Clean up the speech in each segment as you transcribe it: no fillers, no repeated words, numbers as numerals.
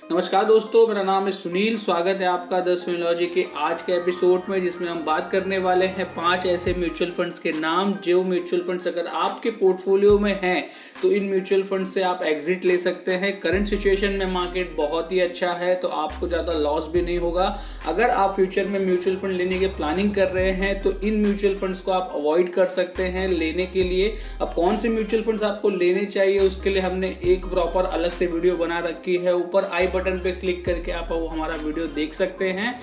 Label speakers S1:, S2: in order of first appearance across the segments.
S1: नमस्कार दोस्तों, मेरा नाम है सुनील। स्वागत है आपका द सुनीलॉजी के आज के एपिसोड में, जिसमें हम बात करने वाले हैं 5 ऐसे म्यूचुअल फंड्स के नाम, जो म्यूचुअल फंड्स अगर आपके पोर्टफोलियो में हैं तो इन म्यूचुअल फंड से आप एग्जिट ले सकते हैं। करंट सिचुएशन में मार्केट बहुत ही अच्छा है, तो आपको ज़्यादा लॉस भी नहीं होगा। अगर आप फ्यूचर में म्यूचुअल फंड लेने की प्लानिंग कर रहे हैं तो इन म्यूचुअल फंड्स को आप अवॉइड कर सकते हैं लेने के लिए। अब कौन से म्यूचुअल फंड्स आपको लेने चाहिए, उसके लिए हमने एक प्रॉपर अलग से वीडियो बना रखी है। ऊपर आई बटन पे क्लिक करके आप वो हमारा वीडियो देख सकते हैं।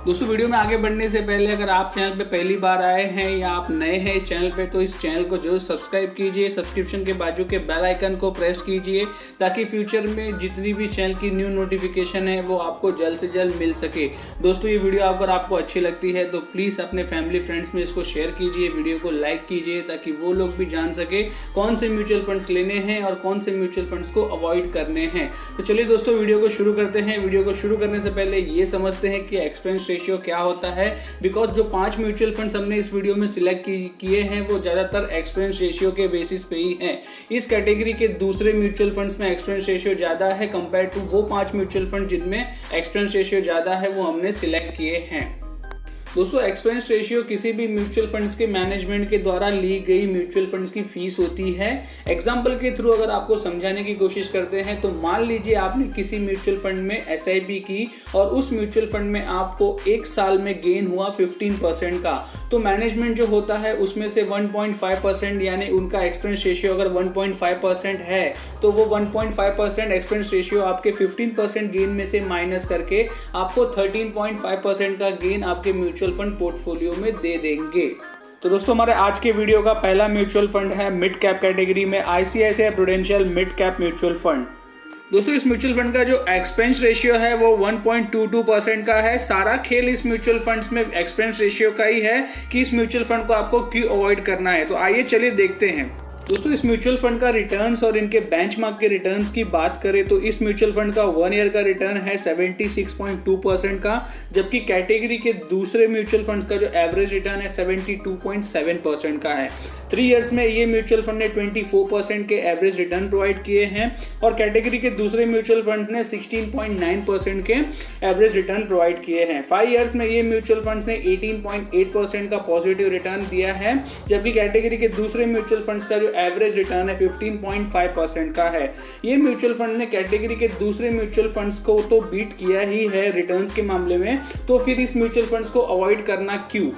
S1: दोस्तों, वीडियो में आगे बढ़ने से पहले अगर आप चैनल पे पहली बार आए हैं या आप नए हैं इस चैनल पे, तो इस चैनल को जरूर सब्सक्राइब कीजिए। सब्सक्रिप्शन के बाजू के बेल आइकन को प्रेस कीजिए ताकि फ्यूचर में जितनी भी चैनल की न्यू नोटिफिकेशन है वो आपको जल्द से जल्द मिल सके। दोस्तों, ये वीडियो अगर आपको अच्छी लगती है तो प्लीज़ अपने फैमिली फ्रेंड्स में इसको शेयर कीजिए, वीडियो को लाइक कीजिए ताकि वो लोग भी जान सके कौन से म्यूचुअल फंड्स लेने हैं और कौन से म्यूचुअल फंड्स को अवॉइड करने हैं। तो चलिए दोस्तों, वीडियो को शुरू करते हैं। वीडियो को शुरू करने से पहले ये समझते हैं कि एक्सपेंस रेशियो क्या होता है। बिकॉज जो 5 म्यूचुअल फंड्स हमने इस वीडियो में सिलेक्ट किए हैं वो ज़्यादातर एक्सपेंस रेशियो के बेसिस पे ही हैं। इस कैटेगरी के दूसरे म्यूचुअल फंड्स में एक्सपेंस रेशियो ज़्यादा है कंपेयर टू वो 5 म्यूचुअल फंड जिनमें एक्सपेंस रेशियो ज़्यादा है, वो हमने सिलेक्ट किए हैं। दोस्तों, एक्सपेंस रेशियो किसी भी म्यूचुअल फंड्स के मैनेजमेंट के द्वारा ली गई म्यूचुअल फंड्स की फीस होती है। एग्जांपल के थ्रू अगर आपको समझाने की कोशिश करते हैं तो मान लीजिए आपने किसी म्यूचुअल फंड में एसआईपी की और उस म्यूचुअल फंड में आपको एक साल में गेन हुआ 15% का, तो मैनेजमेंट जो होता है उसमें से 1.5% यानी उनका एक्सपेंस रेशियो अगर 1.5% है तो वो 1.5% एक्सपेंस रेशियो आपके 15% गेन में से माइनस करके आपको 13.5% का गेन आपके म्यूचुअल फंड पोर्टफोलियो में दे देंगे। तो दोस्तों, हमारे आज के वीडियो का पहला म्यूचुअल फंड है मिड कैप कैटेगरी में ICICI prudential mid cap mutual fund. दोस्तों, इस म्यूचुअल फंड का जो एक्सपेंस रेशियो है वो 1.22% का है। सारा खेल इस म्यूचुअल फंड्स में एक्सपेंस रेशियो का ही है कि इस म्यूचुअल फंड को आपको क्यों अवॉइड करना है। तो आइए चलिए देखते हैं। दोस्तों, इस म्यूचुअल फंड का रिटर्न्स और इनके बेंचमार्क के रिटर्न्स की बात करें तो इस म्यूचुअल फंड का 1 ईयर का रिटर्न है 76.2% का, जबकि कैटेगरी के दूसरे म्यूचुअल फंड्स का जो एवरेज रिटर्न है 72.7% का है। 3 इयर्स में ये म्यूचुअल फंड ने 24% के एवरेज रिटर्न प्रोवाइड किए हैं और कैटेगरी के दूसरे म्यूचुअल फंड्स ने 16.9% के एवरेज रिटर्न प्रोवाइड किए हैं। 5 इयर्स में ये म्यूचुअल फंड्स ने 18.8% का पॉजिटिव रिटर्न दिया है, जबकि कैटेगरी के दूसरे म्यूचुअल फंड्स का जो एवरेज रिटर्न है 15.5% का है। ये म्यूचुअल फंड ने कैटेगरी के दूसरे म्यूचुअल फंड्स को तो बीट किया ही है रिटर्न्स के मामले में, तो फिर इस म्यूचुअल फंड्स को अवॉइड करना क्यों।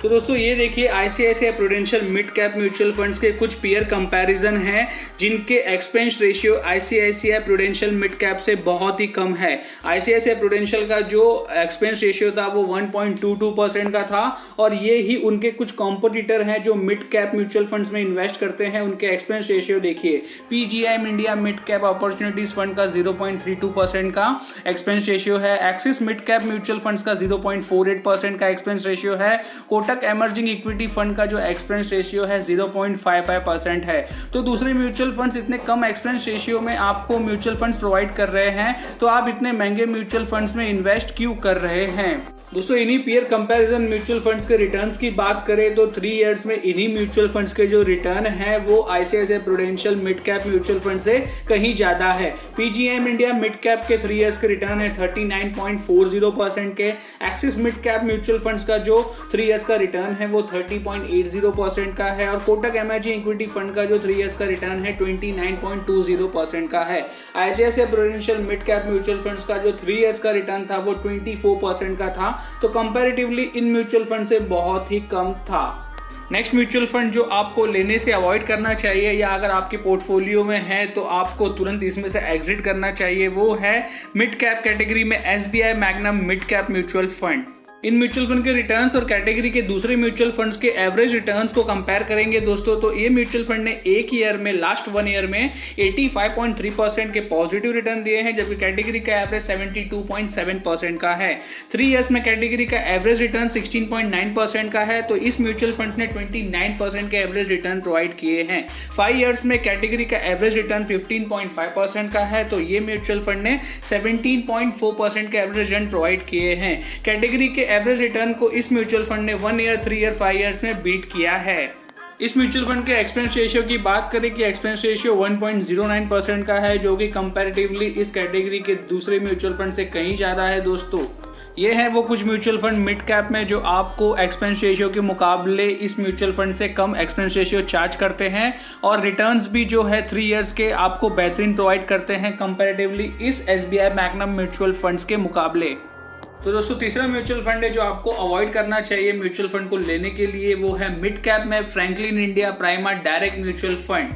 S1: तो दोस्तों, ये देखिए ICICI prudential mid cap mutual funds के कुछ पीयर कंपैरिजन हैं जिनके expense ratio ICICI prudential mid cap से बहुत ही कम है। आईसीआईसीआई प्रूडेंशियल का जो एक्सपेंस रेशियो था वो 1.22% का था और ये ही उनके कुछ कॉम्पिटिटर हैं जो मिड कैप म्यूचुअल फंड्स में इन्वेस्ट करते हैं। उनके एक्सपेंस रेशियो देखिए, PGI India mid cap opportunities fund का 0.32% का एक्सपेंस रेशियो है। Axis mid cap mutual funds का 0.48% का एक्सपेंस रेशियो है। कोटक इमर्जिंग इक्विटी फंड का जो एक्सपेंस रेशियो है 0.55% है। तो दूसरे म्यूचुअल फंड्स इतने कम एक्सपेंस रेशियो में आपको म्यूचुअल फंड्स प्रोवाइड कर रहे हैं, तो आप इतने महंगे म्यूचुअल फंड्स में इन्वेस्ट क्यों कर रहे हैं। दोस्तों, इन्हीं पीयर कंपैरिजन म्यूचुअल फंड्स के रिटर्न्स की बात करें तो 3 इयर्स में इन्हीं म्यूचुअल फंड्स के जो रिटर्न है वो ICICI prudential mid cap mutual fund से कहीं ज्यादा है। पीजीएम इंडिया मिड कैप के 3 इयर्स के रिटर्न है 39.40% के। Axis mid cap mutual funds का जो 3 इयर्स का रिटर्न है वो 30.80% का है और कोटक इमर्जिंग इक्विटी फंड का जो 3 इयर्स का रिटर्न है 29.20% का है। ICICI prudential mid cap mutual funds का जो 3 इयर्स का रिटर्न था वो 24% का था, तो कंपैरेटिवली इन म्यूचुअल फंड से बहुत ही कम था। नेक्स्ट म्यूचुअल फंड जो आपको लेने से अवॉइड करना चाहिए या अगर आपके पोर्टफोलियो में है तो आपको तुरंत इसमें से एग्जिट करना चाहिए, वो है मिड कैप कैटेगरी में SBI magnum mid cap mutual fund. In mutual fund के रिटर्न्स और कैटेगरी के दूसरे म्यूचुअल फंड्स के एवरेज रिटर्न्स को कंपेयर करेंगे दोस्तों, तो ये म्यूचुअल फंड ने एक ईयर में लास्ट 1 ईयर में 85.3% के पॉजिटिव रिटर्न दिए हैं, जबकि कैटेगरी का एवरेज 72.7% का है। 3 इयर्स में कैटेगरी का एवरेज रिटर्न 16.9% का है, तो इस म्यूचुअल फंड ने 29% के एवरेज रिटर्न प्रोवाइड किए हैं। 5 इयर्स में कैटेगरी का एवरेज रिटर्न 15.5% का है, तो ये म्यूचुअल फंड ने 17.4% के एवरेज रिटर्न प्रोवाइड किए हैं। कैटेगरी के एवरेज रिटर्न को इस म्यूचुअल फंड ने 1 ईयर, 3 ईयर, 5 इयर्स में बीट किया है। इस म्यूचुअल फंड के एक्सपेंस रेशियो की बात करें कि एक्सपेंस रेशियो 1.09% का है, जो कि कंपैरेटिवली इस कैटेगरी के दूसरे म्यूचुअल फंड से कहीं ज़्यादा है। दोस्तों ये है वो कुछ म्यूचुअल फंड मिड कैप में जो आपको एक्सपेंस रेशियो के मुकाबले इस म्यूचुअल फंड से कम एक्सपेंस रेशियो चार्ज करते हैं और रिटर्न्स भी जो है 3 इयर्स के आपको बेहतरीन प्रोवाइड करते हैं कंपैरेटिवली इस SBI मैग्नम म्यूचुअल फंड्स के मुकाबले। तो दोस्तों तीसरा म्यूचुअल फंड है जो आपको अवॉइड करना चाहिए म्यूचुअल फंड को लेने के लिए, वो है मिड कैप में Franklin India prima direct mutual fund.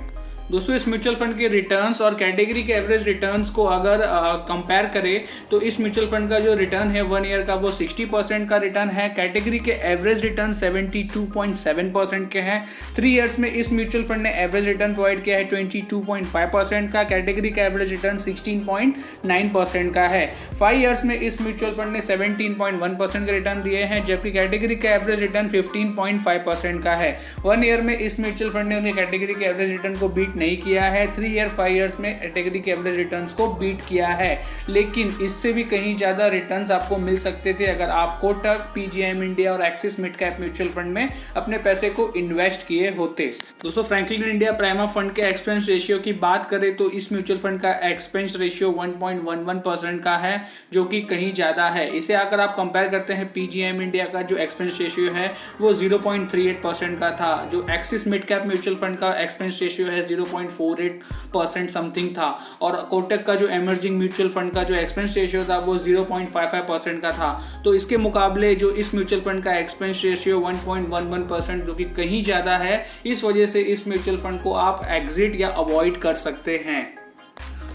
S1: दोस्तों इस म्यूचुअल फंड के रिटर्न्स और कैटेगरी के एवरेज रिटर्न्स को अगर कंपेयर करें तो इस म्यूचुअल फंड का जो रिटर्न है 1 ईयर का वो 60% का रिटर्न है। कैटेगरी के एवरेज रिटर्न 72.7% के हैं। 3 इयर्स में इस म्यूचुअल फंड ने एवरेज रिटर्न प्रोवाइड किया है 22.5% का। कैटेगरी का एवरेज रिटर्न 16.9% का है। 5 इयर्स में इस म्यूचुअल फंड ने 17.1% का रिटर्न दिए हैं, जबकि कैटेगरी का एवरेज रिटर्न 15.5% का है। 1 ईयर में इस म्यूचुअल फंड ने उन्हें कैटेगरी के एवरेज रिटर्न को बीट नहीं किया है। 3 ईयर 5 इयर्स में कैटेगरी के एवरेज रिटर्न्स को बीट किया है, लेकिन इससे भी कहीं ज्यादा रिटर्न्स आपको मिल सकते थे अगर आप कोटक, PGIM इंडिया और axis mid cap mutual fund में अपने पैसे को इन्वेस्ट किए होते। दोस्तों फ्रैंकलिन इंडिया प्राइमा फंड के एक्सपेंस रेशियो की बात करें तो इस म्यूचुअल फंड का एक्सपेंस रेशियो 1.11% का है, जो कि कहीं ज्यादा है। इसे अगर आप कंपेयर करते हैं PGIM इंडिया का जो एक्सपेंस रेशियो है वो 0.38% का था। जो axis mid cap mutual fund का एक्सपेंस रेशियो है 0.48% समथिंग था, और कोटक का जो इमर्जिंग म्यूचुअल फंड का जो एक्सपेंस रेशियो था वो 0.55% का था। तो इसके मुकाबले जो इस म्यूचुअल फंड का एक्सपेंस रेशियो 1.11% जो कि कहीं ज्यादा है, इस वजह से इस म्यूचुअल फंड को आप एग्जिट या अवॉइड कर सकते हैं।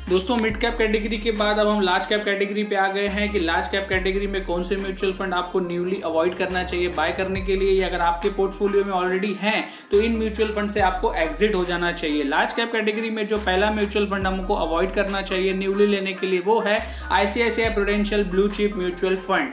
S1: दोस्तों मिड कैप कैटेगरी के बाद अब हम लार्ज कैप कैटेगरी पे आ गए हैं कि लार्ज कैप कैटेगरी में कौन से म्यूचुअल फंड आपको न्यूली अवॉइड करना चाहिए बाय करने के लिए, या अगर आपके पोर्टफोलियो में ऑलरेडी हैं तो इन म्यूचुअल फंड से आपको एग्जिट हो जाना चाहिए। लार्ज कैप कैटेगरी में जो पहला म्यूचुअल फंड हमको अवॉइड करना चाहिए न्यूली लेने के लिए वो है ICICI prudential blue chip mutual fund.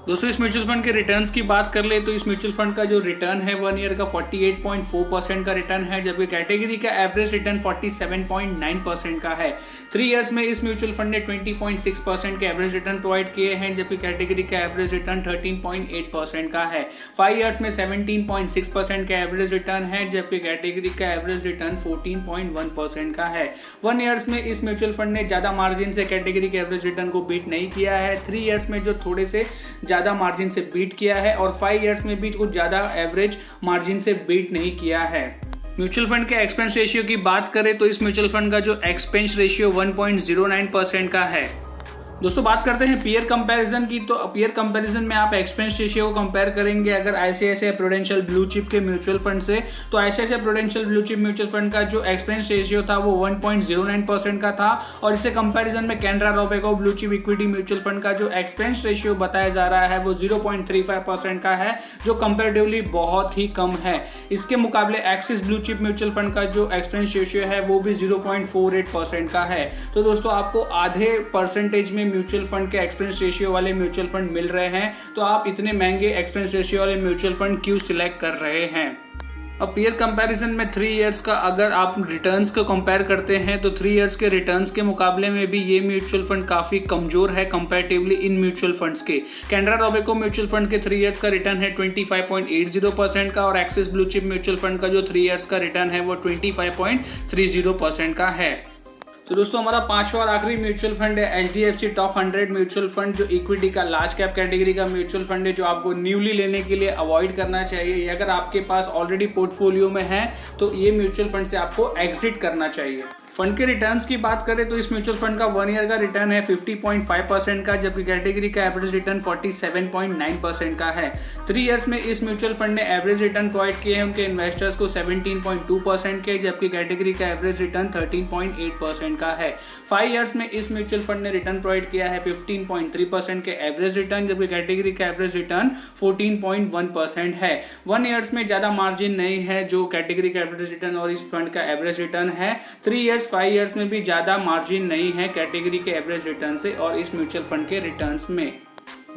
S1: दोस्तों इस म्यूचुअल फंड के रिटर्न्स की बात कर ले तो इस म्यूचुअल फंड का जो रिटर्न है 1 ईयर का 48.4% का रिटर्न है, जबकि कैटेगरी का एवरेज रिटर्न 47.9% का है। 3 इयर्स में इस म्यूचुअल फंड ने 20.6% के एवरेज रिटर्न प्रोवाइड किए हैं, जबकि कैटेगरी का एवरेज रिटर्न 13.8% का है। 5 इयर्स में 17.6% का एवरेज रिटर्न है, जबकि कैटेगरी का एवरेज रिटर्न 14.1% का है। 1 इयर्स में इस म्यूचुअल फंड ने ज्यादा मार्जिन से कैटेगरी के एवरेज रिटर्न को बीट नहीं किया है। 3 इयर्स में जो थोड़े से ज्यादा मार्जिन से बीट किया है, और 5 इयर्स में भी कुछ ज्यादा एवरेज मार्जिन से बीट नहीं किया है। म्यूचुअल फंड के एक्सपेंस रेशियो की बात करें तो इस म्यूचुअल फंड का जो एक्सपेंस रेशियो 1.09% का है। दोस्तों बात करते हैं पीयर कंपैरिजन की, तो पीयर कंपैरिजन में आप एक्सपेंस रेशियो को कंपेयर करेंगे अगर ICICI प्रूडेंशियल ब्लू चिप के म्यूचुअल फंड से, तो ICICI prudential blue chip mutual fund का जो एक्सपेंस रेशियो था वो 1.09% का था, और इसे कंपैरिजन में Canara Robeco blue chip equity mutual fund का जो एक्सपेंस रेशियो बताया जा रहा है वो 0.35% का है, जो कंपेरेटिवली बहुत ही कम है। इसके मुकाबले axis blue chip mutual fund का जो एक्सपेंस रेशियो है वो भी 0.48% का है। तो दोस्तों आपको आधे परसेंटेज में म्यूचुअल फंड के एक्सपेंस रेशियो वाले म्यूचुअल फंड मिल रहे हैं, तो आप इतने महंगे एक्सपेंस रेशियो वाले म्यूचुअल फंड क्यों सिलेक्ट कर रहे हैं। अब पीयर कंपैरिजन में 3 इयर्स का अगर आप रिटर्न्स को कंपेयर करते हैं तो 3 इयर्स के रिटर्न्स के मुकाबले में भी ये म्यूचुअल फंड काफ़ी कमजोर है कंपैरेटिवली इन म्यूचुअल फंड्स के। कैनरा रोबेको म्यूचुअल फंड के 3 इयर्स का रिटर्न है 25.80% का, और axis blue chip mutual fund का जो 3 इयर्स का रिटर्न है वो 25.30% का है। तो दोस्तों हमारा 5वां और आखिरी म्यूचुअल फंड है HDFC टॉप 100 म्यूचुअल फंड, जो इक्विटी का लार्ज कैप कैटेगरी का म्यूचुअल फंड है, जो आपको न्यूली लेने के लिए अवॉइड करना चाहिए। अगर आपके पास ऑलरेडी पोर्टफोलियो में है तो ये म्यूचुअल फंड से आपको एग्जिट करना चाहिए। फंड के रिटर्न्स की बात करें तो इस म्यूचुअल फंड का 1 ईयर का रिटर्न है 50.5% का, जबकि कैटेगरी का एवरेज रिटर्न 47.9% का है। 3 इयर्स में इस म्यूचुअल फंड ने एवरेज रिटर्न प्रोवाइड किए हैं उनके इन्वेस्टर्स को 17.2% के, जबकि कैटेगरी का एवरेज रिटर्न 13.8% का है। 5 इयर्स में इस म्यूचुअल फंड ने रिटर्न प्रोवाइड किया है 15.3% के एवरेज रिटर्न, जबकि कैटेगरी का एवरेज रिटर्न 14.1% है। 1 इयर्स में ज्यादा मार्जिन नहीं है जो कैटेगरी का एवरेज रिटर्न और इस फंड का एवरेज रिटर्न है। 3 इयर्स 5 इयर्स में भी ज्यादा मार्जिन नहीं है कैटेगरी के एवरेज रिटर्न से और इस म्यूचुअल फंड के रिटर्न्स में।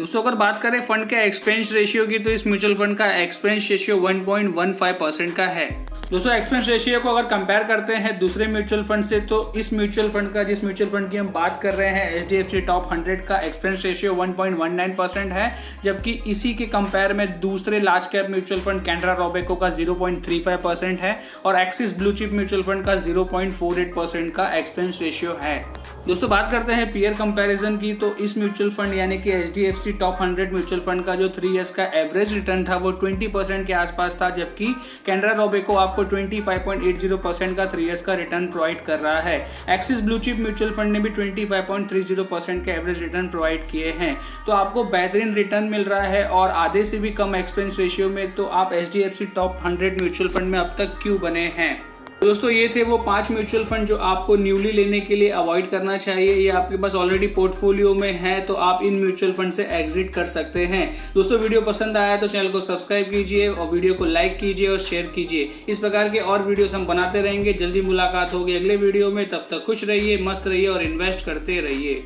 S1: दोस्तों अगर बात करें फंड के एक्सपेंस रेशियो की, तो इस म्यूचुअल फंड का एक्सपेंस रेशियो 1.15% का है। दोस्तों एक्सपेंस रेशियो को अगर कंपेयर करते हैं दूसरे म्यूचुअल फंड से, तो इस म्यूचुअल फंड का, जिस म्यूचुअल फंड की हम बात कर रहे हैं, HDFC टॉप 100 का एक्सपेंस रेशियो 1.19% है, जबकि इसी के कंपेयर में दूसरे large cap mutual fund Canara Robeco का 0.35% है और axis blue chip mutual fund का 0.48% का एक्सपेंस रेशियो है। दोस्तों बात करते हैं पीयर कंपैरिजन की, तो इस म्यूचुअल फंड यानी कि HDFC टॉप 100 म्यूचुअल फंड का जो 3 इयर्स का एवरेज रिटर्न था वो 20% के आसपास था, जबकि कैनरा रोबेको आपको 25.80% का 3 इयर्स का रिटर्न प्रोवाइड कर रहा है। Axis blue chip mutual fund ने भी 25.30% के एवरेज रिटर्न प्रोवाइड किए हैं। तो आपको बेहतरीन रिटर्न मिल रहा है और आधे से भी कम एक्सपेंस रेशियो में, तो आप HDFC टॉप 100 म्यूचुअल फंड में अब तक क्यों बने हैं। दोस्तों ये थे वो 5 म्यूचुअल फंड जो आपको न्यूली लेने के लिए अवॉइड करना चाहिए। ये आपके पास ऑलरेडी पोर्टफोलियो में है तो आप इन म्यूचुअल फंड से एग्जिट कर सकते हैं। दोस्तों वीडियो पसंद आया तो चैनल को सब्सक्राइब कीजिए और वीडियो को लाइक कीजिए और शेयर कीजिए। इस प्रकार के और वीडियोस हम बनाते रहेंगे। जल्दी मुलाकात होगी अगले वीडियो में, तब तक खुश रहिए, मस्त रहिए और इन्वेस्ट करते रहिए।